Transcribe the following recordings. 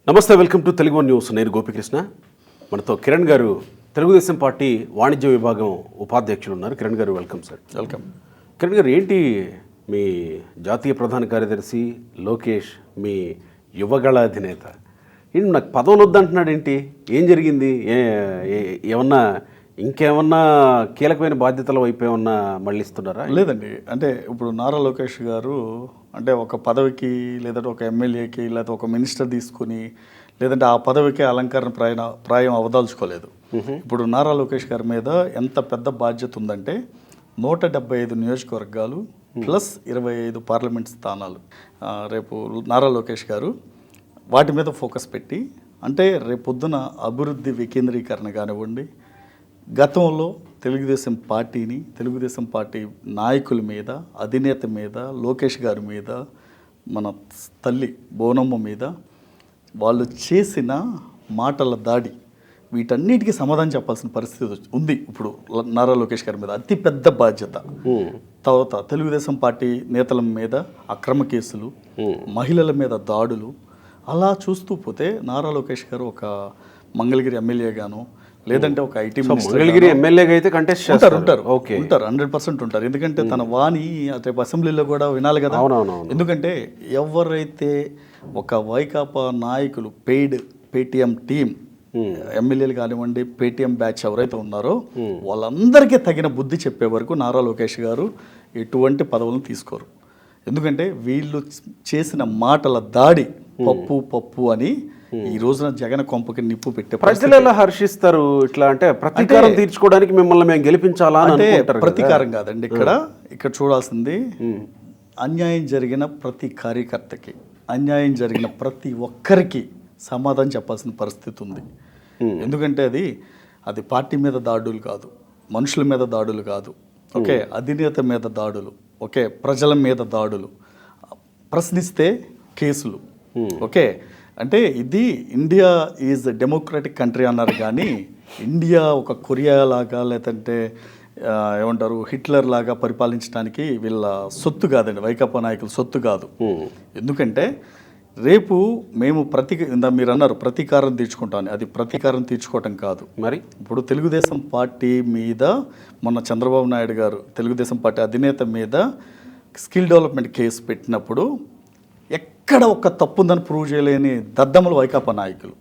నమస్తే, welcome to Telugu one news. నేను గోపికృష్ణ. మనతో కిరణ్ గారు, తెలుగుదేశం పార్టీ వాణిజ్య విభాగం ఉపాధ్యక్షులు ఉన్నారు. కిరణ్ గారు, వెల్కమ్ సార్. వెల్కమ్. కిరణ్ గారు, ఏంటి మీ జాతీయ ప్రధాన కార్యదర్శి లోకేష్ మీ యువగళ అధినేత ఏంటి నాకు పదవులు వద్దంటున్నాడు? ఏంటి, ఏం జరిగింది? ఏమన్నా ఇంకేమన్నా కీలకమైన బాధ్యతల వైపు ఏమన్నా మళ్ళిస్తున్నారా? లేదండి, అంటే ఇప్పుడు నారా లోకేష్ గారు అంటే ఒక పదవికి లేదంటే ఒక ఎమ్మెల్యేకి లేదా ఒక మినిస్టర్ తీసుకుని లేదంటే ఆ పదవికి అలంకరణ ప్రాయం అవదాల్చుకోలేదు. ఇప్పుడు నారా లోకేష్ గారి మీద ఎంత పెద్ద బాధ్యత ఉందంటే 175 నియోజకవర్గాలు ప్లస్ 25 పార్లమెంట్ స్థానాలు. రేపు నారా లోకేష్ గారు వాటి మీద ఫోకస్ పెట్టి, అంటే రేపొద్దున అభివృద్ధి వికేంద్రీకరణ కానివ్వండి, గతంలో తెలుగుదేశం పార్టీ నాయకుల మీద, అధినేత మీద, లోకేష్ గారి మీద, మన తల్లి బోనమ్మ మీద వాళ్ళు చేసిన మాటల దాడి, వీటన్నిటికీ సమాధానం చెప్పాల్సిన పరిస్థితి ఉంది ఇప్పుడు నారా లోకేష్ గారి మీద. అతి పెద్ద బాధ్యత. తర్వాత తెలుగుదేశం పార్టీ నేతల మీద అక్రమ కేసులు, మహిళల మీద దాడులు, అలా చూస్తూ పోతే నారా లోకేష్ గారు ఒక మంగళగిరి ఎమ్మెల్యేగాను లేదంటే ఒక ఐటీ మంగళగిరి ఎమ్మెల్యేగా అయితే కంటెస్ట్ ఉంటారు 100% ఉంటారు. ఎందుకంటే తన వాణి రేపు అసెంబ్లీలో కూడా వినాలి కదా. ఎందుకంటే ఎవరైతే ఒక వైకాపా నాయకులు పేటీఎం టీం ఎమ్మెల్యేలు కానివ్వండి, పేటీఎం బ్యాచ్ ఎవరైతే ఉన్నారో వాళ్ళందరికీ తగిన బుద్ధి చెప్పే వరకు నారా లోకేష్ గారు ఎటువంటి పదవులను తీసుకోరు. ఎందుకంటే వీళ్ళు చేసిన మాటల దాడి పప్పు అని ఈ రోజున జగన్ కొంపకి నిప్పు పెట్టే ప్రజలు ఎలా హర్షిస్తారు? ఇట్లా అంటే ప్రతీకారం తీర్చుకోవడానికి మిమ్మల్ని మేము గెలిపించాలా అంటే ప్రతీకారం కాదండి. ఇక్కడ చూడాల్సింది అన్యాయం జరిగిన ప్రతి కార్యకర్తకి, అన్యాయం జరిగిన ప్రతి ఒక్కరికి సమాధానం చెప్పాల్సిన పరిస్థితి ఉంది. ఎందుకంటే అది పార్టీ మీద దాడులు కాదు, మనుషుల మీద దాడులు కాదు, ఓకే, అధినేత మీద దాడులు, ఓకే, ప్రజల మీద దాడులు, ప్రశ్నిస్తే కేసులు, ఓకే. అంటే ఇది ఇండియా ఈజ్ డెమోక్రటిక్ కంట్రీ అన్నారు, కానీ ఇండియా ఒక కొరియా లాగా లేదంటే ఏమంటారు హిట్లర్ లాగా పరిపాలించడానికి వీళ్ళ సొత్తు కాదండి, వైకాపా నాయకుల సొత్తు కాదు. ఎందుకంటే రేపు మేము మీరు అన్నారు ప్రతీకారం తీర్చుకుంటామని, అది ప్రతీకారం తీర్చుకోవటం కాదు. మరి ఇప్పుడు తెలుగుదేశం పార్టీ మీద మొన్న చంద్రబాబు నాయుడు గారు తెలుగుదేశం పార్టీ అధినేత మీద స్కిల్ డెవలప్మెంట్ కేసు పెట్టినప్పుడు ఎక్కడ ఒక్క తప్పు ఉందని ప్రూవ్ చేయలేని దద్దమ్మలు వైకాపా నాయకులు.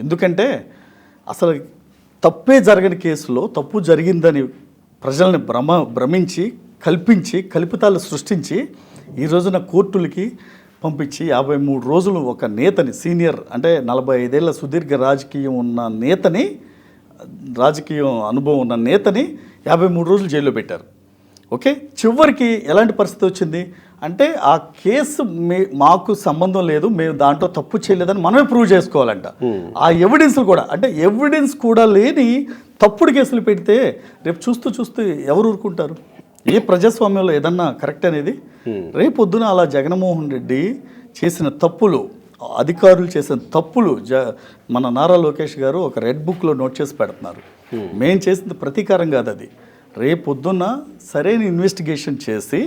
ఎందుకంటే అసలు తప్పే జరగని కేసులో తప్పు జరిగిందని ప్రజల్ని భ్రమించి కల్పించి కల్పితాలు సృష్టించి ఈ రోజున కోర్టులకి పంపించి 53 రోజులు ఒక నేతని, సీనియర్ అంటే 45 ఏళ్ల సుదీర్ఘ రాజకీయం అనుభవం ఉన్న నేతని 53 రోజులు జైల్లో పెట్టారు. ఓకే, చివరికి ఎలాంటి పరిస్థితి వచ్చింది అంటే ఆ కేసు మాకు సంబంధం లేదు, మేము దాంట్లో తప్పు చేయలేదని మనమే ప్రూవ్ చేసుకోవాలంట. ఆ ఎవిడెన్స్లు కూడా, అంటే ఎవిడెన్స్ కూడా లేని తప్పుడు కేసులు పెడితే రేపు చూస్తూ ఎవరు ఊరుకుంటారు? ఏ ప్రజాస్వామ్యంలో ఏదన్నా కరెక్ట్ అనేది? రేపొద్దున అలా జగన్మోహన్ రెడ్డి చేసిన తప్పులు, అధికారులు చేసిన తప్పులు మన నారా లోకేష్ గారు ఒక రెడ్ బుక్లో నోట్ చేసి పెడుతున్నారు. మేము చేసిన ప్రతీకారం కాదు అది. రేపొద్దున సరైన ఇన్వెస్టిగేషన్ చేసి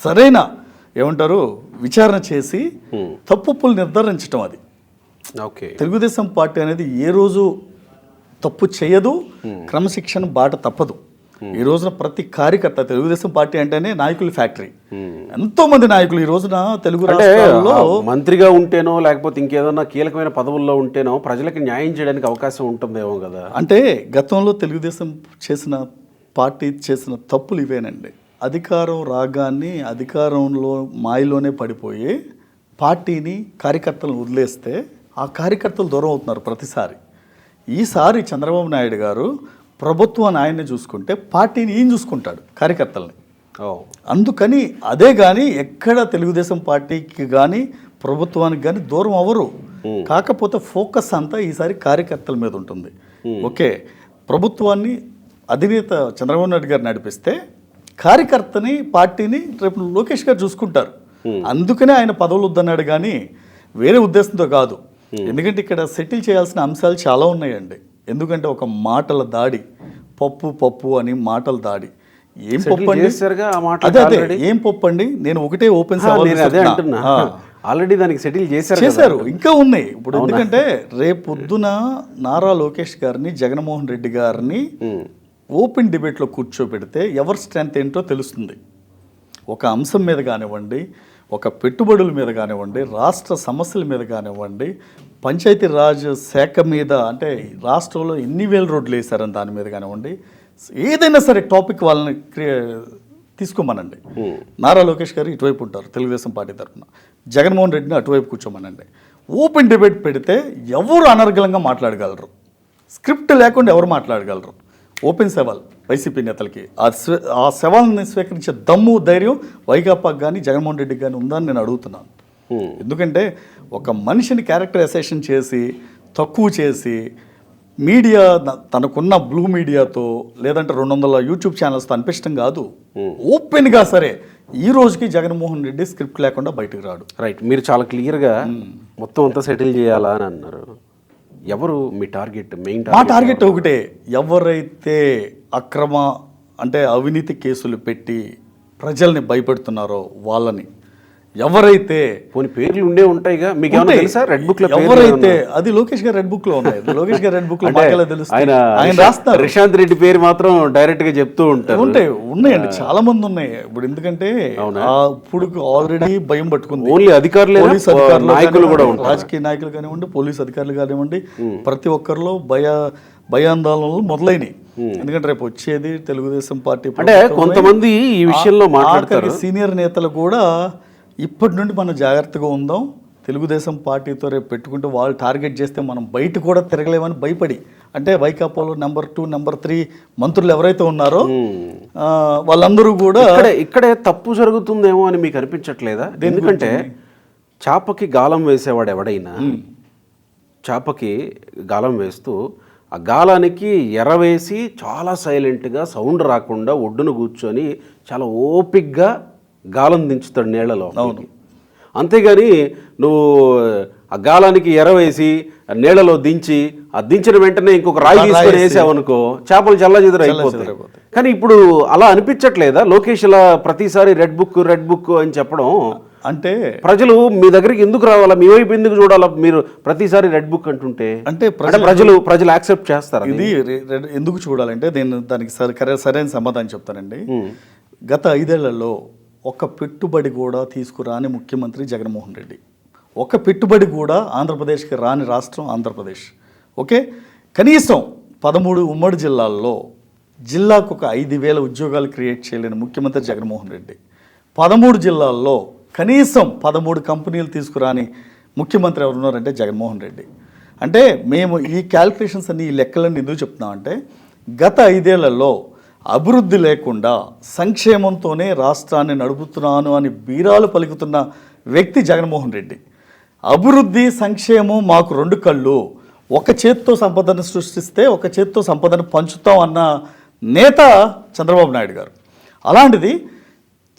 సరైన విచారణ చేసి తప్పులు నిర్ధారించడం అది. ఓకే, తెలుగుదేశం పార్టీ అనేది ఏ రోజు తప్పు చేయదు, క్రమశిక్షణ బాట తప్పదు. ఈ రోజున ప్రతి కార్యకర్త, తెలుగుదేశం పార్టీ అంటేనే నాయకుల ఫ్యాక్టరీ. ఎంతో మంది నాయకులు ఈ రోజున తెలుగు రాష్ట్రాల్లో మంత్రిగా ఉంటేనో లేకపోతే ఇంకేదన్నా కీలకమైన పదవుల్లో ఉంటేనో ప్రజలకు న్యాయం చేయడానికి అవకాశం ఉంటుందేమో కదా. అంటే గతంలో తెలుగుదేశం పార్టీ చేసిన తప్పులు ఇవేనండి. అధికారం రాగాన్ని అధికారంలో మాయలోనే పడిపోయి పార్టీని, కార్యకర్తలను వదిలేస్తే ఆ కార్యకర్తలు దూరం అవుతున్నారు ప్రతిసారి. ఈసారి చంద్రబాబు నాయుడు గారు ప్రభుత్వాన్ని ఆయన్ని చూసుకుంటే పార్టీని ఈయన చూసుకుంటాడు, కార్యకర్తల్ని. అందుకని అదే కానీ ఎక్కడ తెలుగుదేశం పార్టీకి కానీ ప్రభుత్వానికి కానీ దూరం అవ్వరు. కాకపోతే ఫోకస్ అంతా ఈసారి కార్యకర్తల మీద ఉంటుంది. ఓకే, ప్రభుత్వాన్ని అధినేత చంద్రబాబు నాయుడు గారు నడిపిస్తే కార్యకర్తని, పార్టీని రేపు లోకేష్ గారు చూసుకుంటారు. అందుకనే ఆయన పదవులు వద్దన్నాడు, కానీ వేరే ఉద్దేశంతో కాదు. ఎందుకంటే ఇక్కడ సెటిల్ చేయాల్సిన అంశాలు చాలా ఉన్నాయండి. ఎందుకంటే ఒక మాటల దాడి, పప్పు అని మాటల దాడి, ఏం పప్పు అండి? చేశారుగా ఆ మాట. అదే ఏం పప్పు అండి? నేను ఒకటే ఓపెన్ సవాల్ ఆల్రెడీ దానికి సెటిల్ చేశారు చేశారు, ఇంకా ఉన్నాయి ఇప్పుడు. ఎందుకంటే రేపొద్దున నారా లోకేష్ గారిని, జగన్మోహన్ రెడ్డి గారిని ఓపెన్ డిబేట్లో కూర్చోబెడితే ఎవరి స్ట్రెంత్ ఏంటో తెలుస్తుంది. ఒక అంశం మీద కానివ్వండి, ఒక పెట్టుబడుల మీద కానివ్వండి, రాష్ట్ర సమస్యల మీద కానివ్వండి, పంచాయతీ రాజ్ శాఖ మీద, అంటే రాష్ట్రంలో ఎన్ని వేల రోడ్లు వేశారని దాని మీద కానివ్వండి, ఏదైనా సరే టాపిక్ వాళ్ళని తీసుకోమనండి. నారా లోకేష్ గారు ఇటువైపు ఉంటారు తెలుగుదేశం పార్టీ తరఫున, జగన్మోహన్ రెడ్డిని అటువైపు కూర్చోమనండి. ఓపెన్ డిబేట్ పెడితే ఎవరు అనర్గళంగా మాట్లాడగలరు, స్క్రిప్ట్ లేకుండా ఎవరు మాట్లాడగలరు. ఓపెన్ సవాల్ వైసీపీ నేతలకి. ఆ సవాల్ని స్వీకరించే దమ్ము, ధైర్యం వైకాపాకి కానీ జగన్మోహన్ రెడ్డికి కానీ ఉందని నేను అడుగుతున్నాను. ఎందుకంటే ఒక మనిషిని క్యారెక్టర్ అసెషన్ చేసి, తక్కువ చేసి, మీడియా తనకున్న బ్లూ మీడియాతో లేదంటే 200 యూట్యూబ్ ఛానల్స్తో అనిపించడం కాదు, ఓపెన్గా సరే ఈ రోజుకి జగన్మోహన్ రెడ్డి స్క్రిప్ట్ లేకుండా బయటకు రాడు. రైట్, మీరు చాలా క్లియర్గా మొత్తం అంతా సెటిల్ చేయాలా అని అన్నారు. ఎవరు మీ టార్గెట్? మెయిన్ మా టార్గెట్ ఒకటే, ఎవరైతే అక్రమ అంటే అవినీతి కేసులు పెట్టి ప్రజల్ని భయపెడుతున్నారో వాళ్ళని, ఎవరైతే పోనీ పేర్లు ఉండే ఉంటాయిగా, మీకు ఏమైనా తెలుసా రెడ్ బుక్ లో? ఎవరైతే, అది లోకేష్ గారు రెడ్ బుక్ లో ఉన్నాయి, లోకేష్ గారు రెడ్ బుక్ లో ఆయన రాస్తారు. రిషాంత్ రెడ్డి పేరు మాత్రం డైరెక్ట్ గా చెప్తూ ఉంటారు. ఉన్నాయండి, చాలా మంది ఉన్నాయి. ఇప్పుడు ఎందుకంటే ఇప్పుడు ఆల్రెడీ భయం పట్టుకుంది. ఓన్లీ అధికారులు, పోలీస్ అధికారులు, నాయకులు కూడా ఉంటారు, రాజకీయ నాయకులు కానివ్వండి, పోలీస్ అధికారులు కానివ్వండి, ప్రతి ఒక్కరిలో భయాందోళనలు మొదలైనవి. ఎందుకంటే రేపు వచ్చేది తెలుగుదేశం పార్టీ. అంటే కొంతమంది ఈ విషయంలో మాట్లాడతారు, సీనియర్ నేతలు కూడా ఇప్పటి నుండి మనం జాగ్రత్తగా ఉందాం, తెలుగుదేశం పార్టీతో రేపు పెట్టుకుంటూ వాళ్ళు టార్గెట్ చేస్తే మనం బయట కూడా తిరగలేమని భయపడి, అంటే వైకాపాలో నెంబర్ 2, నెంబర్ 3 మంత్రులు ఎవరైతే ఉన్నారో వాళ్ళందరూ కూడా ఇక్కడే తప్పు జరుగుతుందేమో అని మీకు అనిపించట్లేదా? ఎందుకంటే చాపకి గాలం వేసేవాడు ఎవడైనా చాపకి గాలం వేస్తూ ఆ గాలానికి ఎరవేసి చాలా సైలెంట్గా సౌండ్ రాకుండా ఒడ్డున కూర్చొని చాలా ఓపిక్గా గాలం దించుతాడు నీళ్లలో. అవును, అంతేగాని నువ్వు ఆ గాలానికి ఎరవేసి నీళ్లలో దించి ఆ దించిన వెంటనే ఇంకొక రాయి తీసుకొని వేసావనుకో చేపలు చల్లజెదురు అయిపోతాయి. కానీ ఇప్పుడు అలా అనిపించట్లేదా? లోకేష్ ఇలా ప్రతిసారి రెడ్ బుక్ అని చెప్పడం, అంటే ప్రజలు మీ దగ్గరికి ఎందుకు రావాలా, మీ వైపు ఎందుకు చూడాలా? మీరు ప్రతిసారి రెడ్ బుక్ అంటుంటే అంటే ప్రజలు యాక్సెప్ట్ చేస్తారు. ఇది ఎందుకు చూడాలంటే నేను దానికి సరైన సమాధానం చెప్తానండి. గత 5 ఏళ్లలో ఒక పెట్టుబడి కూడా తీసుకురాని ముఖ్యమంత్రి జగన్మోహన్ రెడ్డి. ఒక పెట్టుబడి కూడా ఆంధ్రప్రదేశ్కి రాని రాష్ట్రం ఆంధ్రప్రదేశ్. ఓకే, కనీసం 13 ఉమ్మడి జిల్లాల్లో జిల్లాకు ఒక 5,000 ఉద్యోగాలు క్రియేట్ చేయలేని ముఖ్యమంత్రి జగన్మోహన్ రెడ్డి. 13 జిల్లాల్లో కనీసం 13 కంపెనీలు తీసుకురాని ముఖ్యమంత్రి ఎవరున్నారంటే జగన్మోహన్ రెడ్డి. అంటే మేము ఈ క్యాల్కులేషన్స్ అన్ని, ఈ లెక్కలన్నీ ఎందుకు చెప్తున్నామంటే గత 5 ఏళ్లలో అభివృద్ధి లేకుండా సంక్షేమంతోనే రాష్ట్రాన్ని నడుపుతున్నాను అని బీరాలు పలుకుతున్న వ్యక్తి జగన్మోహన్ రెడ్డి. అభివృద్ధి, సంక్షేమం మాకు 2 కళ్ళు, ఒక చేత్తో సంపదను సృష్టిస్తే ఒక చేత్తో సంపదను పంచుతాం అన్న నేత చంద్రబాబు నాయుడు గారు. అలాంటిది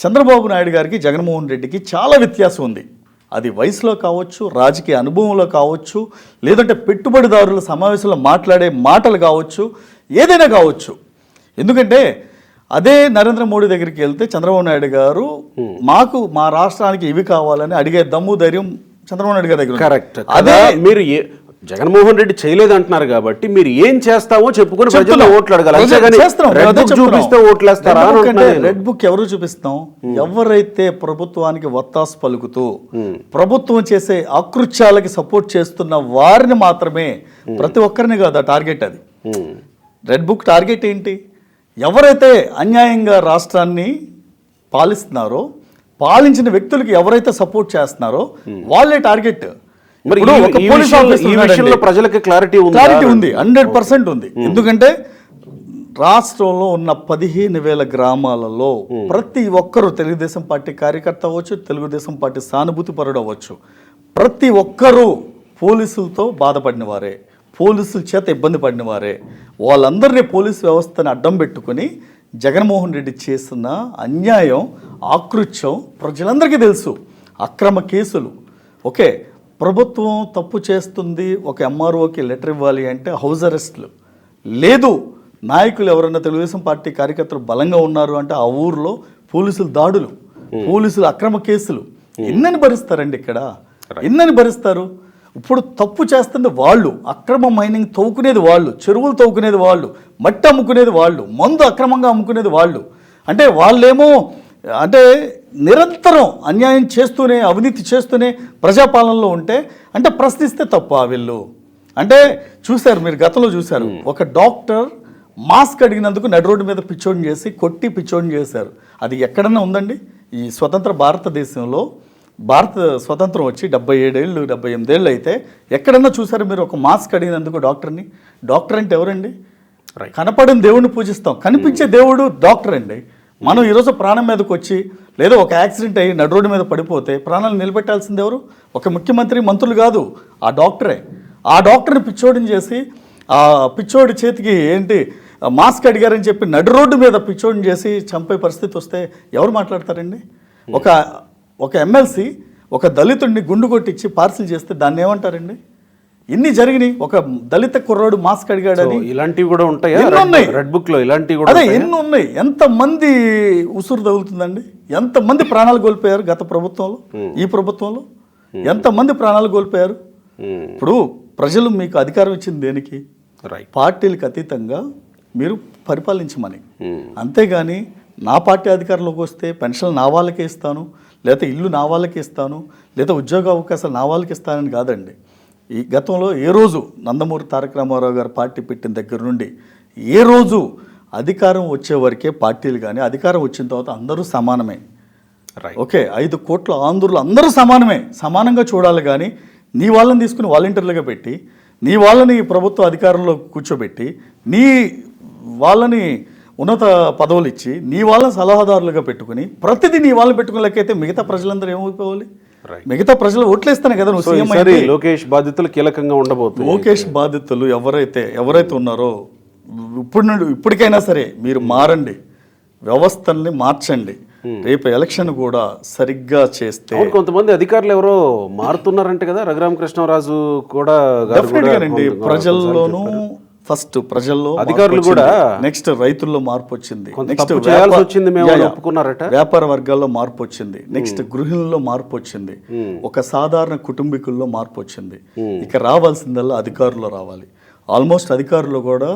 చంద్రబాబు నాయుడు గారికి జగన్మోహన్ రెడ్డికి చాలా వ్యత్యాసం ఉంది. అది వయసులో కావచ్చు, రాజకీయ అనుభవంలో కావచ్చు, లేదంటే పెట్టుబడిదారుల సమావేశంలో మాట్లాడే మాటలు కావచ్చు, ఏదైనా కావచ్చు. ఎందుకంటే అదే నరేంద్ర మోడీ దగ్గరికి వెళ్తే చంద్రబాబు నాయుడు గారు మాకు మా రాష్ట్రానికి ఇవి కావాలని అడిగే దమ్ము, ధైర్యం చంద్రబాబు నాయుడు గారి దగ్గర. కరెక్ట్. అదే మీరు జగన్మోహన్ రెడ్డి చేయలేదు అంటున్నారు కాబట్టి మీరు ఏం చేస్తామో చెప్పుకొని ప్రజల్లో ఓట్లు అడగాలి. రెడ్ బుక్ ఎవరు చూపిస్తాం? ఎవరైతే ప్రభుత్వానికి వత్తాసు పలుకుతూ ప్రభుత్వం చేసే అకృత్యాలకి సపోర్ట్ చేస్తున్న వారిని మాత్రమే, ప్రతి ఒక్కరిని కాదు టార్గెట్. అది రెడ్ బుక్ టార్గెట్ ఏంటి? ఎవరైతే అన్యాయంగా రాష్ట్రాన్ని పాలిస్తున్నారో, పాలించిన వ్యక్తులకి ఎవరైతే సపోర్ట్ చేస్తున్నారో వాళ్ళే టార్గెట్. ప్రజలకు క్లారిటీ ఉంది, 100% ఉంది. ఎందుకంటే రాష్ట్రంలో ఉన్న 15,000 గ్రామాలలో ప్రతి ఒక్కరూ తెలుగుదేశం పార్టీ కార్యకర్త అవ్వచ్చు, తెలుగుదేశం పార్టీ సానుభూతి పరుడు అవ్వచ్చు, ప్రతి ఒక్కరూ పోలీసులతో బాధపడిన వారే, పోలీసుల చేత ఇబ్బంది పడిన వారే. వాళ్ళందరినీ పోలీసు వ్యవస్థను అడ్డం పెట్టుకొని జగన్మోహన్ రెడ్డి చేసిన అన్యాయం, ఆకృత్యం ప్రజలందరికీ తెలుసు. అక్రమ కేసులు. ఓకే, ప్రభుత్వం తప్పు చేస్తుంది, ఒక ఎంఆర్ఓకి లెటర్ ఇవ్వాలి అంటే హౌస్ అరెస్ట్లు లేదు. నాయకులు ఎవరైనా తెలుగుదేశం పార్టీ కార్యకర్తలు బలంగా ఉన్నారు అంటే ఆ ఊరిలో పోలీసులు దాడులు, పోలీసులు అక్రమ కేసులు, ఎన్నని భరిస్తారండి ఇక్కడ, ఎన్నని భరిస్తారు? ఇప్పుడు తప్పు చేస్తుంది వాళ్ళు, అక్రమ మైనింగ్ తవ్వుకునేది వాళ్ళు, చెరువులు తవ్వుకునేది వాళ్ళు, మట్టి అమ్ముకునేది వాళ్ళు, మందు అక్రమంగా అమ్ముకునేది వాళ్ళు. అంటే వాళ్ళేమో అంటే నిరంతరం అన్యాయం చేస్తూనే, అవినీతి చేస్తూనే ప్రజాపాలనలో ఉంటే అంటే ప్రశ్నిస్తే తప్ప వీళ్ళు. అంటే చూశారు మీరు, గతంలో చూశారు, ఒక డాక్టర్ మాస్క్ అడిగినందుకు నడి రోడ్డు మీద పిచ్చోడిని చేసి కొట్టి పిచ్చోడిని చేశారు. అది ఎక్కడన్నా ఉందండి? ఈ స్వతంత్ర భారతదేశంలో స్వతంత్రం వచ్చి 77 ఏళ్ళు 78 ఏళ్ళు అయితే ఎక్కడన్నా చూసారు మీరు ఒక మాస్క్ అడిగినందుకు డాక్టర్ని? డాక్టర్ అంటే ఎవరండి? కనపడిన దేవుడిని పూజిస్తాం, కనిపించే దేవుడు డాక్టర్ అండి. మనం ఈరోజు ప్రాణం మీదకి వచ్చి లేదా ఒక యాక్సిడెంట్ అయ్యి నడు రోడ్డు మీద పడిపోతే ప్రాణాలు నిలబెట్టాల్సింది ఎవరు? ఒక ముఖ్యమంత్రి, మంత్రులు కాదు, ఆ డాక్టరే. ఆ డాక్టర్ని పిచ్చోడిని చేసి ఆ పిచ్చోడి చేతికి ఏంటి మాస్క్ అడిగారని చెప్పి నడు రోడ్డు మీద పిచ్చోడిని చేసి చంపే పరిస్థితి వస్తే ఎవరు మాట్లాడతారండి? ఒక ఎమ్మెల్సీ ఒక దళితుడిని గుండు కొట్టించి పార్సిల్ చేస్తే దాన్ని ఏమంటారండి? ఇన్ని జరిగినాయి. ఒక దళిత కుర్రాడు మాస్క్ అడిగాడని ఇలాంటివి కూడా ఉంటాయా? రెడ్ బుక్ లో ఇలాంటివి కూడా అదే ఎన్ని ఉన్నాయి. ఎంతమంది ఉసురు తగులుతుందండి? ఎంతమంది ప్రాణాలు కోల్పోయారు గత ప్రభుత్వంలో, ఈ ప్రభుత్వంలో ఎంతమంది ప్రాణాలు కోల్పోయారు? ఇప్పుడు ప్రజలు మీకు అధికారం ఇచ్చింది దేనికి? పార్టీలకు అతీతంగా మీరు పరిపాలించమని. అంతేగాని నా పార్టీ అధికారంలోకి వస్తే పెన్షన్లు నా వాళ్ళకే ఇస్తాను, లేదా ఇల్లు నా వాళ్ళకే ఇస్తాను, లేదా ఉద్యోగ అవకాశాలు నా వాళ్ళకి ఇస్తానని కాదండి. ఈ గతంలో ఏ రోజు నందమూరి తారక రామారావు గారు పార్టీ పెట్టిన దగ్గర నుండి ఏ రోజు అధికారం వచ్చే వరకే పార్టీలు కానీ, అధికారం వచ్చిన తర్వాత అందరూ సమానమే. ఓకే, 5 కోట్ల ఆంధ్రులు అందరూ సమానమే, సమానంగా చూడాలి. కానీ నీ వాళ్ళని తీసుకుని వాలంటీర్లుగా పెట్టి, నీ వాళ్ళని ప్రభుత్వ అధికారంలో కూర్చోబెట్టి, నీ వాళ్ళని ఉన్నత పదవులు ఇచ్చి, నీ వాళ్ళని సలహాదారులుగా పెట్టుకుని ప్రతిదీ నీ వాళ్ళని పెట్టుకునేలకైతే మిగతా ప్రజలందరూ ఏమైపోవాలి? మిగతా ప్రజలు ఓట్లేస్తానే కదా నువ్వు సీఎం అయితే. లోకేష్ బాధ్యతలు కీలకంగా ఉండబోతుంది. లోకేష్ బాధ్యతలు ఎవరైతే ఉన్నారో ఇప్పటికైనా సరే మీరు మారండి, వ్యవస్థల్ని మార్చండి. రేపు ఎలక్షన్ కూడా సరిగ్గా చేస్తే కొంతమంది అధికారులు ఎవరో మారుతున్నారంటే కదా, రఘురామకృష్ణరాజు కూడా డెఫినెట్గానండి. ప్రజల్లోనూ ఫస్ట్ ప్రజల్లో అధికారులు కూడా, నెక్స్ట్ రైతుల్లో మార్పు వచ్చింది, నెక్స్ట్ వ్యాపార వర్గాల్లో మార్పు వచ్చింది, నెక్స్ట్ గృహిణుల్లో మార్పు వచ్చింది, ఒక సాధారణ కుటుంబీకుల్లో మార్పు వచ్చింది. ఇక రావాల్సిందల్లా అధికారుల్లో రావాలి. ఆల్మోస్ట్ అధికారులు కూడా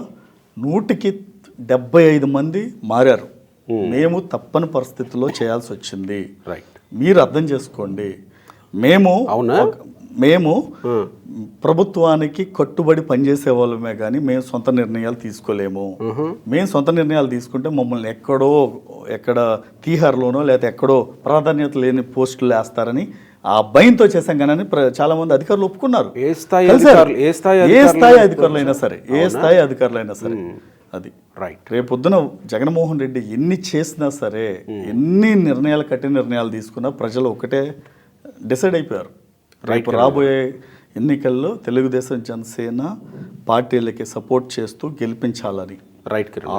175 మంది మారారు. మేము తప్పని పరిస్థితుల్లో చేయాల్సి వచ్చింది. మీరు అర్థం చేసుకోండి. మేము ప్రభుత్వానికి కట్టుబడి పనిచేసే వాళ్ళమే కానీ మేము సొంత నిర్ణయాలు తీసుకోలేము. మేము సొంత నిర్ణయాలు తీసుకుంటే మమ్మల్ని ఎక్కడ తీహార్లోనో లేదా ఎక్కడో ప్రాధాన్యత లేని పోస్టులు వేస్తారని ఆ భయంతో చేశాం కానీ చాలా మంది అధికారులు ఒప్పుకున్నారు. ఏ స్థాయి అధికారులైనా సరే అది రేపొద్దున జగన్మోహన్ రెడ్డి ఎన్ని చేసినా సరే, ఎన్ని నిర్ణయాలు కఠిన నిర్ణయాలు తీసుకున్నా ప్రజలు ఒకటే డిసైడ్ అయిపోయారు. రేపు రాబోయే ఎన్నికల్లో తెలుగుదేశం జనసేన పార్టీలకి సపోర్ట్ చేస్తూ గెలిపించాలని.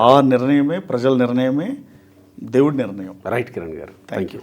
ఆ నిర్ణయమే, ప్రజల నిర్ణయమే దేవుడి నిర్ణయం. రైట్ కిరణ్ గారు, థ్యాంక్ యూ.